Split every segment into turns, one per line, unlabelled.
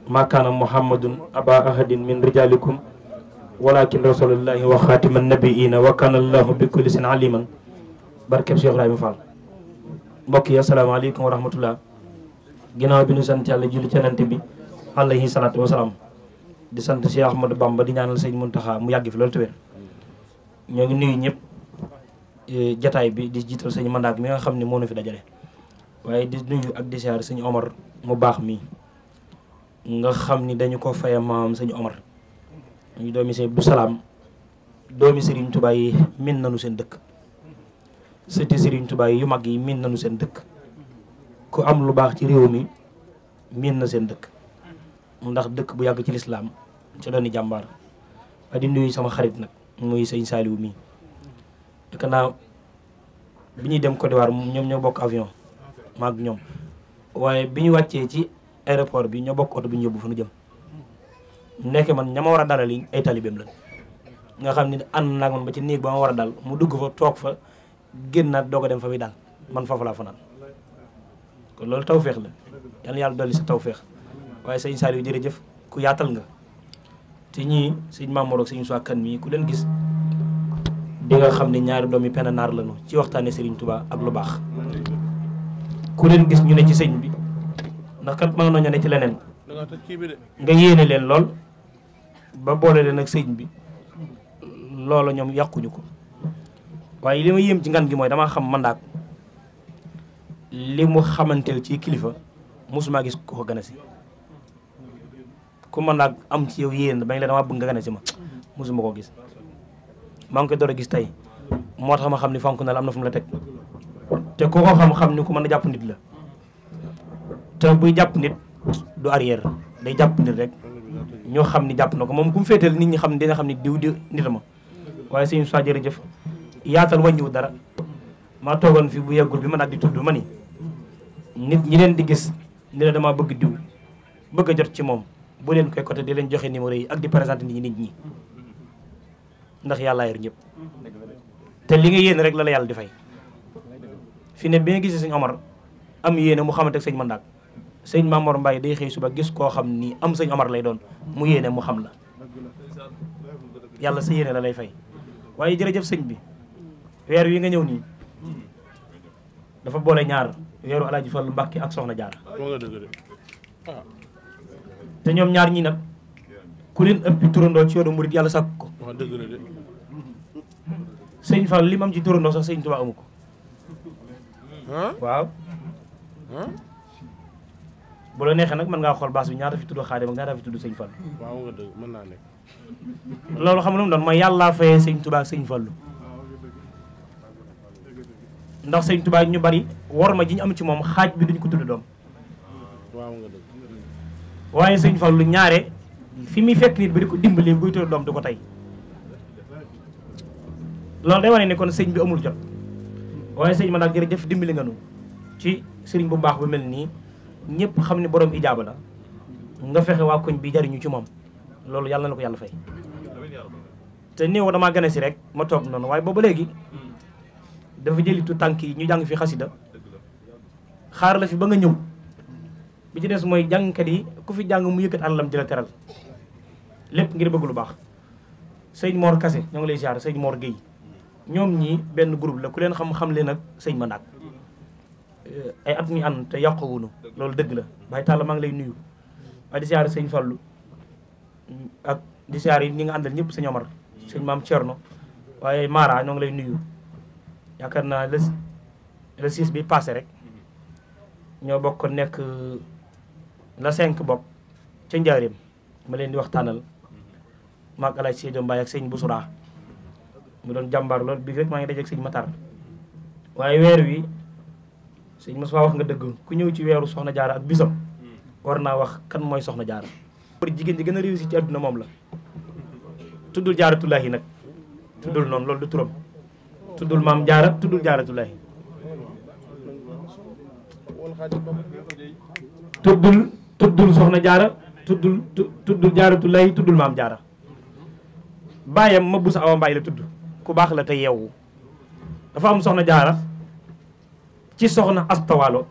ma kaana muhammadun aba ahadin min rijalikum walakin rasulullahi wa xaatiman nabiina wa kaana allahu bi kulli sin aliman barkeb Cheikh Ibrahima Fall. mbokk yi asalaamaaleykum wa rahmatullah. ginnaaw bi ñu sant yàlla julli ci Yonent bi alayhi salaatu wa salaam di sant Cheikh Ahmadou Bamba di ñaanal sëñ Muntaxa mu yàgg fi loolu te wér. ñoo ngi nuyu ñëpp jataay bi di jiital sëñ mandaak mi nga xam ne moo nu fi dajale waaye di nuyu ak di siyaar sëñ Omar mu baax mi nga xam ni dañu ko faye maam sëñ Omar ñu doomi sëñ Abdou Salaam doomi Serigne Touba yi min nañu seen dëkk sëti Serigne Touba yu mag yi min nañu seen dëkk ku am lu baax ci réew mi min na seen dëkk ndax dëkk bu yàgg ci lislaam ci dooni jàmbaar waaye di nuyu sama xarit nag muy sëñ Saliou mi dëkk naa bi ñuy dem Côte d'Ivoire ñoom ñoo bokk avion maag ñoom waaye bi ñu wàccee ci aéroport bi ñoo bokk oto bi ñu yóbbu fa nu jëm nekk man ña ma war a dalal yi ay talibeem la nga xam ne ànd naag man ba ci néeg ba ma war a dal mu dugg fa toog fa génnaat doog a dem fa muy dal man foofu laa fanaan kon loolu tawféex la yàlla yàlla dolli sa tawféex waaye sëñ Saliou jërëjëf ku yaatal nga te ñii sëñ Mamour ak sëñ Moussa Kane mii ku leen gis di nga xam ne ñaari doom yi penn naar lañu ci waxtaane Serigne Touba ak lu baax ku leen gis ñu ne ci sëñ bi ndax kat mën nañu ne ci leneen nga yéene leen lool ba boole leen ak sëñ bi loolu ñoom yàquñu ko waaye li ma yéem ci ngan gi mooy damaa xam mandaak li mu xamanteel ci kilifa mosuma gis ko gën a si ku mandaak am ci yow yéen bañ la dama bëgg nga gën a si ma mosuma koo gis maa ngi koy door a gis tey moo tax ma xam ni fonk na la am na fu mu la teg te ku ko xam-xam ni ku mën a jàpp nit la te buy jàpp nit du arrière day jàpp nit rek ñoo xam ni jàpp na ko moom ku mu féetal nit ñi xam ne dina xam ni diw di nit ma waaye sëñ Moussa jërëjëf yaatal wàññiwu dara maa toogoon fi bu yeggul bi ma naat di tudd ma ni nit ñi leen di gis ni la dama bëgg diw bëgg a jot ci moom bu leen koy côté di leen joxe numéro yi ak di présenté nit ñi ndax yàlla yor ñëpp te li nga yéene rek la la yàlla di fay fi ne bi nga gisee sëñ Omar am yéene mu xamante ak sëñ Mandaak sëñ Mamor Mbaye day xëy suba gis koo xam ni am sëñ Omar lay doon mu yéene mu xam la yàlla sa yéene la lay fay waaye jërëjëf sëñ bi weer wi nga ñëw nii dafa boole ñaar weeru Alaaji Fallu Mbàkke ak Soxna Jaara te ñoom ñaar ñi nag ku leen ëppi turandoo ci yoonu murid yàlla sàkk ko sëñ Fall li mu am ci turandoo sax sëñ Tuubaa amu ko waaw bu la neexee nag mën ngaa xool baas bi ñaata fi tudd Xaadim ak ñaata fi tudd sëñ Fall
waaw nga dëgg mën naa nekk
loolu xam nga lu mu doon mooy yàllaa fayee sëñ Tuubaa ak sëñ Fallu ndax sëñ Tuubaa ñu bari war ma ji ñu am ci moom xaaj bi duñ ko tudd doom
waaw nga dëgg
waaye sëñ Fallu ñaare fi muy fekk nit bi di ko dimbali buy tudd doom du ko tey loolu day wane ne kon sëñ bi amul jot waaye sëñ ma daal jërëjëf dimbali nga nu ci sëriñ bu baax bu mel nii ñëpp xam ne borom ijaaba la nga fexe waa koñ bi jariñu ci moom loolu yàlla na la ko yàlla fay te néew damaa gane si rek ma toog noonu waaye booba léegi dafa jëlitu tànk yi ñu jàng fi xasida xaar la fi ba nga ñëw bi ci des mooy jàngkat yi ku fi jàng mu yëkkat àllam di la teral lépp ngir bëgg lu baax sëñ Mor Kase ñoo ngi lay ziar sëñ Mor Guèye ñoom ñii benn groupe la ku leen xam leen ak sëñ Mandaak ay at mi ànd te yàquwunu loolu dëgg la Baye Talla maa ngi lay nuyu waaye di siyaare sëñ Fallu ak di siyaare yi ñi nga àndal ñëpp sëñ Omar sëñ Maam Thierno waaye Mara ñoo ngi lay nuyu yaakaar naa le 6 bi passé rek ñoo bokk nekk la 5 bopp ca Njaaréem ma leen di waxtaanal maag Alaaj Seydou Mbaye ak sëñ Boussoura mu doon jàmbaar lool bii rek maa ngi dajeek sëñ Matar waaye weer wi sëñ Moussa wax nga dëgg ku ñëw ci weeru Soxna Jaara ak bisam war naa wax kan mooy Soxna Jaara pour jigéen ji gën a réussir ci àdduna moom la tuddul Jaaratullaahi nag tuddul noonu loolu du turam tuddul maam Jaara tuddul Jaaratullaahi tuddul Soxna Jaara tuddul Jaaratullaahi tuddul maam Jaara baayam ma busa Awa Mbaay la tudd ku baax la te yeewu dafa am Soxna Jaara ci soxna astawaalo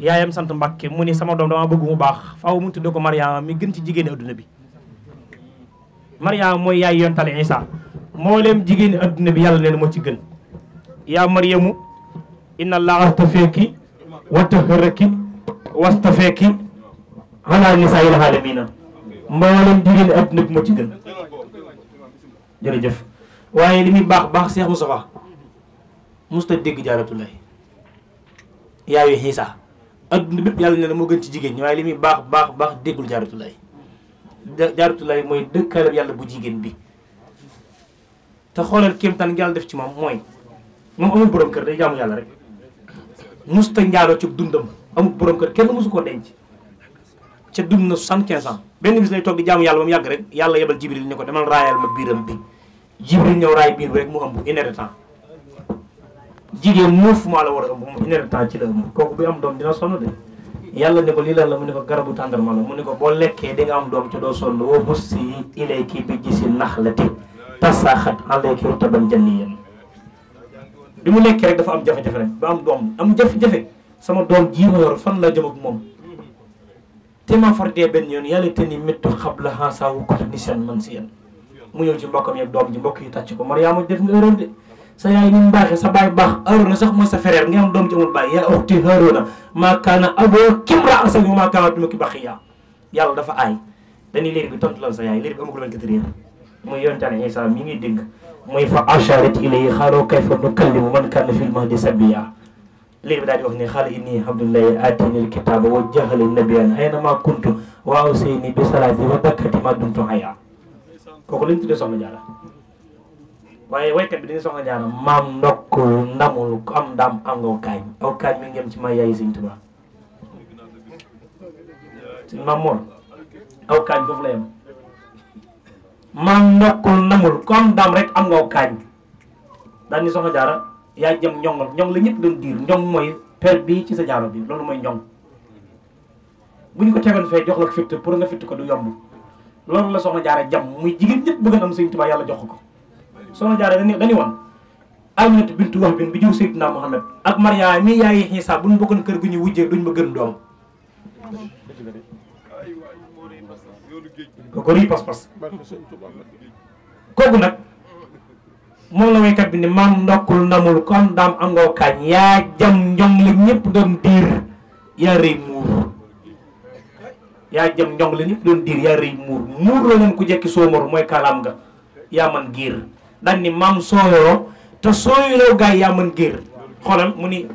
yaayam sant Mbàkke mu ni sama doom dama bëgg mu baax faaw mu tudde ko Mariama mi gën ci jigéeni adduna bi. Mariama mooy yaay yontale Isa mboolem jigéeni adduna bi yàlla nee na moo ci gën. yaa Maryamu inna allaha astafeeki wa tahharaki wastafeeki ala nisaa'il aalamiina mboolem jigéeni adduna bi moo ci gën. jërëjëf waaye li muy baax baax Cheikh Moustapha musta dégg Jaaratulaay yaayu Isa adduna bépp yàlla nee na moo gën ci jigéen ñi waaye li muy baax baax baax déggul Jaaratulaay. Jaaratulaay mooy dëkkaaleb yàlla bu jigéen bi te xoolal kéemtaan yàlla def ci moom mooy moom amul borom kër day jaamu yàlla rek musta njaaloo ci dundam amul borom kër kenn musu koo denc ca dund na 75 ans benn bis lay toog di jaamu yàlla ba mu yàgg rek yàlla yebal Jibril ni ko demal raayal ma biiram bi Jibril ñëw raay biir bi rek mu ëmb une heure de temps jigéen 9 mois la war a ëmb mu une heure de temps ci la ëmb kooku bi am doom dina sonn de yàlla ne ko lii lan la mu ne ko garabu tàndarma la mu ne ko boo lekkee di nga am doom ca doo sonn woo hussi ilayki bi gisi naxlati tasaaxat alayki rutaban janniyan bi mu lekkee rek dafa am jafe-jafe rek ba am doom am jafe-jafe sama doom jii ma yor fan la jëm ak moom te maa far dee benn yoon yàlla te ni méttu xabla xansa wu ko ni seen man si yéen mu ñëw ci mbokkam yeeg doom ji mbokk yi tàcc ko Mariama def nga erreur de sa yaay ni mu baaxee sa baay baax Haaruna sax mooy sa frère nga am doom ci amul baay yaa uxti Haaruna maa kaana aboo kimra asal yu maa kaana tuma ki baxiya yàlla dafa aay dañuy léegi bi tontu lan sa yaay léegi bi amagul 24 heures muy yontaane Isa mi ngi dégg muy fa asharat ilayhi xaaloo kayfa nukallimu man kaana fil mahdi sabiyya léegi bi daal di wax ne xaala inni abdullahi aatini alkitaaba wa jaxali nabiyan ayna ma kuntu wa awsayni bi salaati wa zakkati ma dumtu hayya kooku lañ tuddee soxna Jaara waaye waykat bi dañuy soxna Jaara maam ndokkul ndamul ku am ndam am nga aw kaañ mi ngi yem ci may yaay Sëñ Tuubaa si maam moom aw kaañ foofu la yem maam ndokkul ndamul ku am ndam rek am nga aw kaañ daal ni soxna Jaara yaa jëm ñongal ñong la ñëpp doon diir ñong mooy per bii ci sa jaaro bi loolu mooy ñong bu ñu ko tegoon fee jox la ko fitt pour nga fitt ko du yomb loolu la soxna Jaara jam muy jigéen ñëpp bëgg am Sëñ Tuubaa yàlla jox ko soxna Jaara dañu woon Aminatu bintu Wahb bi jur Seydina Muhammad ak Mariama mi yaay Isa bu ñu bokkoon kër gu ñu wujjee duñ ma gën doom kooku rii pas-pas kooku nag moom la waykat bi ne maam ndokkul ndamul ko am daam am ngoo kaañ yaa jam njong la ñëpp doon diir yaa rëy muur yaa jam njong la ñëpp doon diir yaa rëy muur la leen ku jekki soomor mooy kaalaam nga yaa man giir daan ni maam sooyoo te sooyuloo gaay yaa man giir xoolal mu ni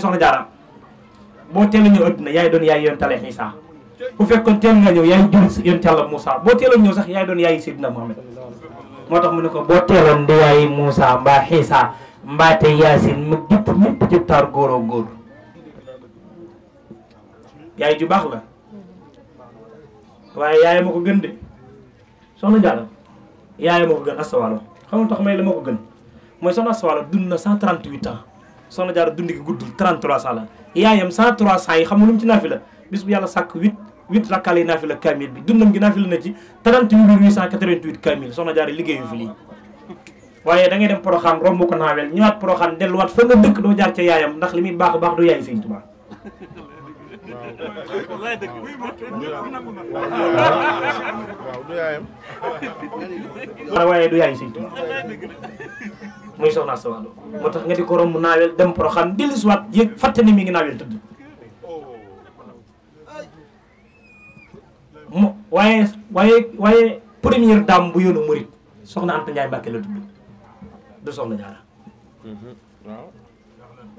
soxna Jaara boo teel a ñëw adduna yaay doon yaay yontale Isa bu fekkoon teel nga ñëw yaay jur yonent Yàlla Muusa boo teel a ñëw sax yaay doon yaay Seydina Muhammad moo tax mu ne ko boo teeloon di yaay Muusa mbaa Xiisa mbaate Yaasin mu jëpp ñëpp jëpp taar góoroo góor yaay ju baax la waaye yaay ma ko gën de soxna Jaara yaay ma ko gën astawaalo xam nga tax may la ma ko gën mooy soxna astawaalo dund na 138 ans soxna Jaara dund gi guddul 33 ans la yaayam 103 ans yi xam nga lu mu ci naafi la bis bu yàlla sàkk 8 rakkaal yi naafi la kaamil bi dundam gi naafi la na ci 38 kaamil soxna Jaara liggéeyu fi lii waaye da ngay dem Poroxaan romb ko naawel ñëwaat Poroxaan delluwaat fa nga dëkk doo jaar ca yaayam ndax li muy baax baax du yaay Sëñ Tuubaa waaye du yaay Sëñ Tuubaa muy soxna Asta Walo moo tax nga di ko romb naawel dem Poroxaan dellusiwaat yëg fàtte ni mi ngi naawel tëdd waaye première dame bu yoonu murit soxna Anta Ndiaye Mbàkke la tudd du soxna Jaara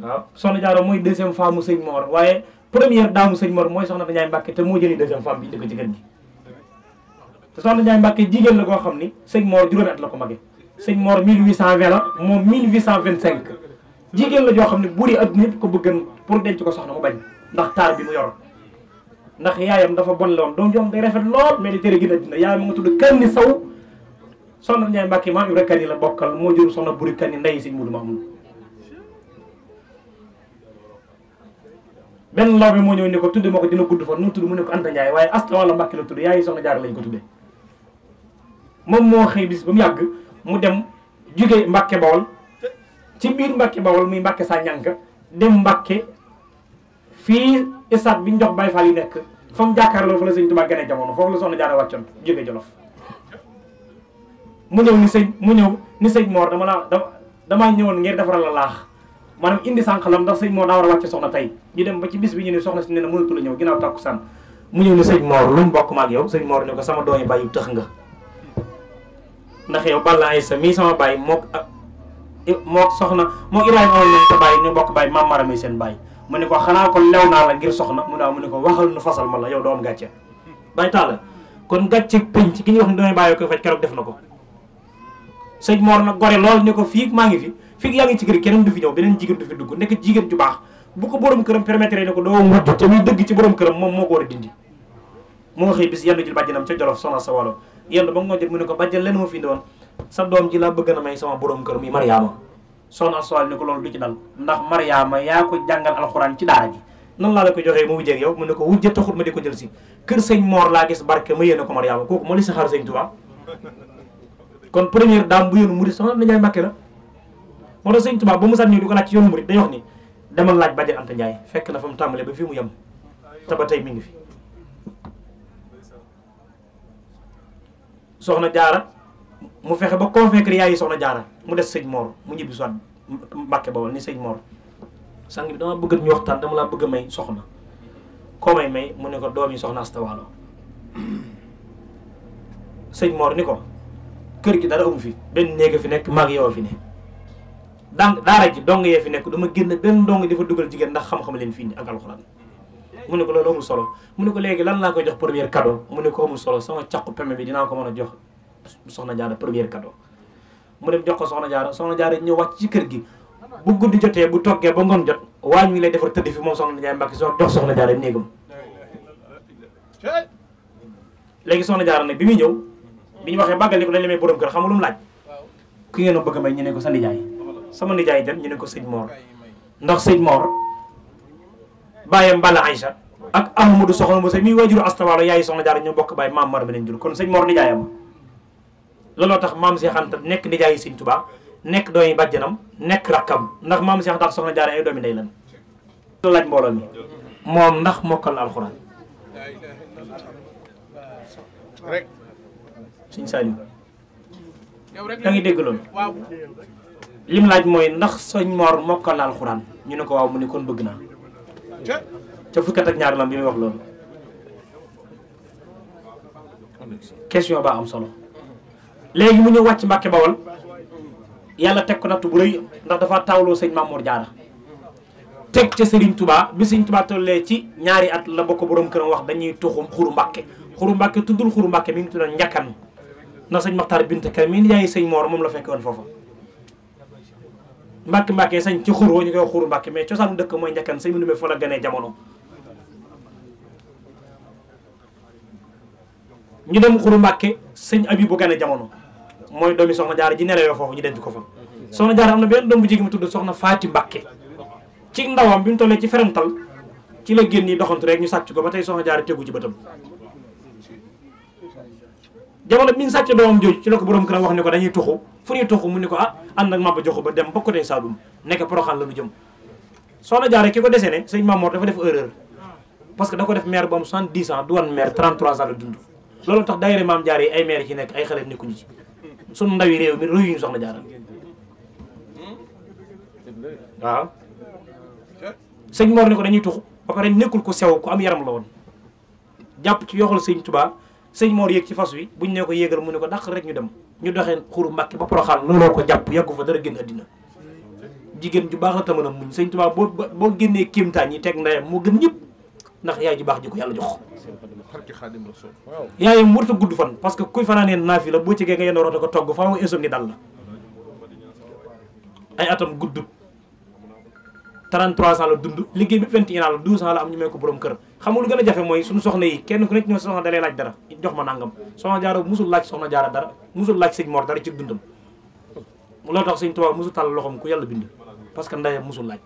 waaw soxna Jaara mooy deuxième femme mu sëñ Mor waaye première dame mu sëñ Mor mooy soxna Anta Ndiaye Mbàkke te moo jëli deuxième femme bi indi ko ci kër gi te soxna Ndiaye Mbàkke jigéen la koo xam ni sëñ Mor juróomi at la ko mage sëñ Mor 1820 la moom 1825 jigéen la joo xam ne buur yi adduna yëpp ko bëggan pour denc ko soxna mu bañ ndax taar bi mu yor ndax yaayam dafa bon la woon doom joom day rafet lool mais di tere gën a dina yaayam nga tudd Kanni Saw soxna Ndiaye Mbàkke maam Ibra Kanni la bokkal moo jur soxna Buri Kanni nday Sëñ Mudu Maamun benn law bi moo ñëw ne ko tudde ma ko dina gudd fa nu mu tudd mu ne ko Anta Ndiaye waaye Asta wala Mbàkke la tudd yaay soxna Jaara lañ ko tudde moom moo xëy bis ba mu yàgg mu dem jóge Mbàkke Bawol ci biir Mbàkke Bawol muy Mbàkke saa ñànk dem Mbàkke fii stade bi ñu jox Baye Fall yi nekk fa mu jàkkaarloo fa la sëñ Tuubaa gane jamono foofu la soxna Jaara wàccoon jóge Jolof mu ñëw ni sëñ Mor damaa ñëwoon ngir defaral la laax maanaam indi sànqalam ndax sëñ Mor daa war a wàcce soxna tey ñu dem ba ci bis bi ñu ne soxna si ne na mënatu la ñëw ginnaaw takkusaan mu ñëw ni sëñ Mor lu mu bokk ma ak yow sëñ Mor ne ko sama doomi bàyyi tëx nga ndax yow Balla Aysa mii sama bàyyi mook soxna mook Ibrahima amoon nañ sa bàyyi ñu bokk bàyyi Maam Maram seen bàyyi mu ne ko xanaa kon lew naa la ngir soxna mu ne ko waxal nu fasal ma la yow doo am gàcce bàyyi taala kon gàcce pénc ci ki ñuy wax ne doomi bàyyi koy faj keroog def na ko sëñ Mor nag gore lool ne ko fii maa ngi fii yaa ngi ci kër keneen du fi ñëw beneen jigéen du fi dugg nekk jigéen ju baax bu ko borom këram permettre ne ko doo mujj te muy dëgg ci borom këram moom moo ko war a dindi moo xëy bis yendu jël bàjjanam ca Jolof soxna sa walo yendu ba nga jot mu ne ko bàjjan leen ma fi indi woon sa doom ji laa bëgg na may sama borom këram yi Mariama soxna sa walo ne ko loolu du ci dal ndax Mariama yaa ko jàngal alxuraan ci daara ji nan laa la ko joxee mu wujjeeg yow mu ne ko wujje taxut ma di ko jël si kër sëñ Mor laa gis barke ma yéene ko Mariama kooku moo li si xaar sëñ Tuubaa kon première dame bu yoonu murid soxna Anta Ndiaye Mbàkke la moo tax sëñ Tuubaa ba mu sat ñëw di ko laaj ci yoonu murid day wax ni demal laaj bàjjen Anta Ndiaye fekk na fa mu tàmbalee ba fii mu yem te ba tey mi ngi fi soxna jaara mu fexe ba convaincre yaay yi soxna jaara mu des sëñ Mor mu ñibbi soit Mbàkke Bawol ni sëñ Mor sang bi dama bëgg ñu waxtaan dama laa bëgg a may soxna koo may mu ne ko doom yi soxna Asta Waalo sëñ Mor ni ko kër gi dara amu fi benn néega fi nekk maag yow fi ne daara ji dong yee fi nekk dama génn benn dong di fa dugal jigéen ndax xam-xam leen fi indi ak alxuraan mu ne ko loolu amul solo mu ne ko léegi lan laa koy jox premier cadeau mu ne ko amul solo sama caqu peme bi dinaa ko mën a jox soxna jaara premier cadeau mu dem jox ko soxna jaara ñëw wàcc ci kër gi bu guddi jotee bu toggee ba ngoon jot waañ wi lay defar tëdd fi moom soxna Njaay Mbàkke jox soxna jaara néegam léegi soxna jaara nag bi muy ñëw bi ñu waxee bàggal ni ko dañ la may borom kër xam nga lu mu laaj ki ngeen a bëgg a may ñu ne ko sa nijaay sama nijaay jan ñu ne ko sëñ Mor ndax sëñ Mor bàyyam Balla Aïcha ak Ahmadou soxna Moussa mi waajuru Asta Waalo yaay soxna jaara ñoo bokk bàyyi maam Mara ma leen jur kon sëñ Mor nijaayam looloo tax maam Cheikh Anta nekk nijaayi sëñ Tuubaa nekk doomi bàjjanam nekk rakkam ndax maam Cheikh Anta soxna jaara ay doomi ndey lan laaj mbooloo mi moom ndax mokkal alxuraan
rek
sëñ Saliou yaa ngi dégg loolu lim laaj mooy ndax sëñ Mor mokkal na alxuraan ñu ne ko waaw mu ne kon bëgg naa ca fukkat ak ñaar lam bi muy wax loolu question ba am solo léegi mu ñëw wàcc Mbàkke Bawol yàlla teg ko nattu bu rëy ndax dafa taawloo sëñ Mamour Diarra teg ca Serigne Touba bi Serigne Touba tollee ci ñaari at la bokk borom këram wax dañuy tuxum xuru Mbàkke tuddul xuru Mbàkke mi ngi tuddoon Njakkan ndax sëñ Maxtaar Binta Kay mi yaay sëñ Mor moom la fekk woon foofa Mbàkke sañ ci xur woo ñu koy wax xuru Mbàkke mais cosaanu dëkk mooy Njakkan sëñ mu numee fa la gënee jamono ñu dem xuru Mbàkke sëñ Abibu gane jamono mooy doomi soxna jaara ji nelewee foofu ñu denc ko fa soxna jaara am na benn doom bu jigéen mu tudd soxna Faati Mbàkke ci ndawam bi mu tollee ci ferental ci la génn yi doxantu rek ñu sàcc ko ba tey soxna jaara tegu ci bëtam jamono bi ñu sàcc doomam jooju ci la ko borom këram wax ni ko dañuy tuxu fu ñuy tuxu mu ni ko ànd ak mabba joxu ba dem bokk tey Saalum nekk Poroxaan la ñu jëm soxna jaara ki ko desee ne sëñ Mamoor dafa def erreur parce que da ko def maire bu am 70 ans du wan maire 33 ans la dund loolu tax daayira maam jaara yi ay maire ci nekk ay xale nekkuñu ci sunu ndawi réew mi rëyuñu soxna jaara waaw sëñ Mor ni ko dañuy tuxu ba pare nekkul ko sew ku am yaram la woon jàpp ci yoxal sëñ Tuubaa sëñ Mor yéeg ci fas wi buñ ne ko yéegal mu ne ko dàq rek ñu dem ñu doxee xuru Mbàkke ba Poroxaan looloo ko jàpp yàggu fa dara génn àddina jigéen ju baax la ta mën a muñ sëñ Tuubaa boo génnee kéemtaan yi teg ndeyam moo gën ñëpp ndax yaay ju baax ji ko yàlla jox yaayam warut a gudd fan parce que kuy fanaanee naafi la boo ci gee nga yendoo roota ko togg faaw insomnie dal la ay atam guddut 33 ans la dund liggéey bi 21 ans la 12 ans la am ñu may ko borom kër xam nga lu gën a jafe mooy suñu soxna yi kenn ku nekk ñoo soxna dalee laaj dara jox ma nangam soxna jaara musul laaj soxna jaara dara musul laaj sëñ Mor dara ci dundam loolu tax sëñ Tuubaa musul tàll loxoom ku yàlla bind parce que ndeyam musul laaj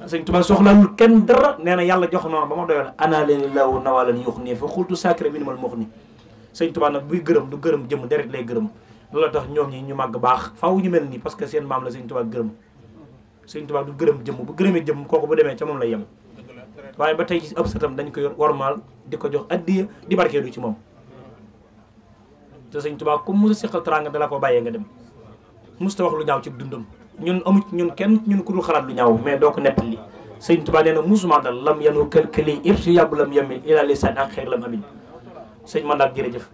sëñ Tuubaa soxlaalul kenn dara nee na yàlla jox na ba ma doyoon ana leen law nawalan yox nii fa xultu sacré minimal mox ni sëñ Tuubaa nag buy gërëm du gërëm jëm deret lay gërëm loolu tax ñoom ñi ñu màgg baax faaw ñu mel nii parce que seen maam la sëñ Tuubaa gërëm sëñ Tuubaa du gërëm jëmm bu gërëmee jëmm kooku bu demee ca moom lay yem waaye ba tey ci ab sëtam dañ koy wormaal di ko jox addiya di barkeelu ci moom te sëñ Tuubaa comme musa seqal teraanga dala ko bàyyee nga dem musta wax lu ñaaw ci dundam ñun amu ñun kenn ñun ku dul xalaat lu ñaaw mais doo ko nettali sëñ Tuubaa nee na musuma dal lam yanu këlkëli irti yàbbu lam yamin ila lisan ak xeer lam amin sëñ mandaat jërëjëf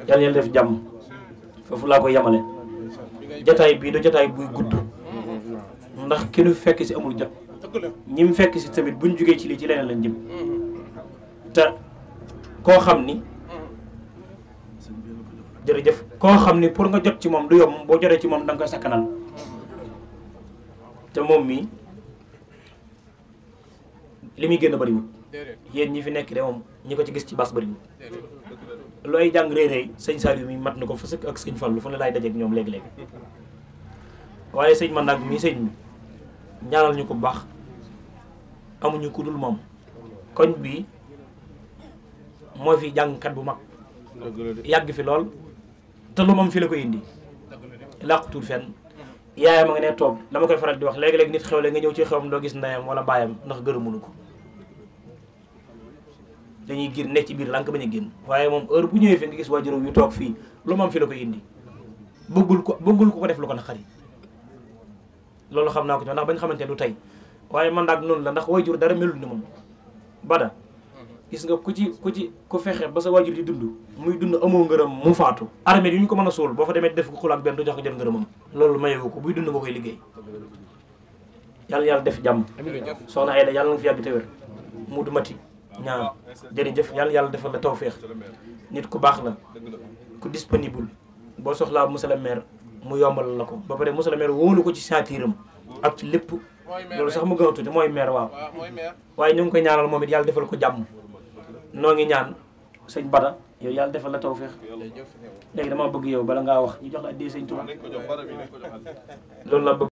yàlla yàlla def jàmm foofu laa koy yemale jataay bii du jataay buy gudd ndax ki nu fekk si amul jot ñi mu fekk si tamit buñ jógee ci lii ci leneen lañ jëm te koo xam ni jërëjëf koo xam ni pour nga jot ci moom du yomb boo jotee ci moom da nga koy sakkanal te moom mii li muy génn bëriwul yéen ñi fi nekk de moom ñi ko ci gis ci bas bëriwul lu ay jàng réy sëñ Saliou mi mat na ko fa sëkk ak sëñ Fallou fu ne laay dajeeg ñoom léegi-léegi waaye sëñ man nag mii sëñ mi ñaanal ñu ko bu baax amuñu ku dul moom koñ bii moo fi jàngkat bu mag yàgg fi lool te lu moom fi la ko indi làqutul fenn yaayam a nga ne toog dama koy faral di wax léegi-léegi nit xewle nga ñëw ci xewam doo gis ndeyam wala baayam ndax gërëmunu ko dañuy gir nekk ci biir lànk bañ a génn waaye moom heure bu ñëwee fi nga gis waajuram yu toog fii lu moom fi la ko indi bëggul ko def lu ko naqari loolu xam naa ko ci ndax bañ xamante du tey waaye man daal noonu la ndax waajur dara melul ni moom bada gis nga ku fexe ba sa waajur di dund muy dund amoo ngërëm mu faatu armée yi ñu ko mën a suul boo fa demee def ko xul ak benn du jox ko jël ngërëmam loolu mayewu ko buy dund nga koy liggéey yàlla def jàmm soxna Ayda yàlla nga fi yàgg te wér mu du mati ñaar jërëjëf yàlla defal la tawféex nit ku baax la ku disponible boo soxlaa monsieur le maire mu yombal la ko ba pare monsieur le maire wóolu ko ci saatiiram ak ci lépp loolu sax mu gën a tuuti mooy maire waaw waaye ñu ngi koy ñaanal moom it yàlla defal ko jàmm noo ngi ñaan sëñ Bada yow yàlla defal la tawféex léegi dama bëgg yow bala ngaa wax ñu jox la addee sëñ Tuubaa loolu la bëgg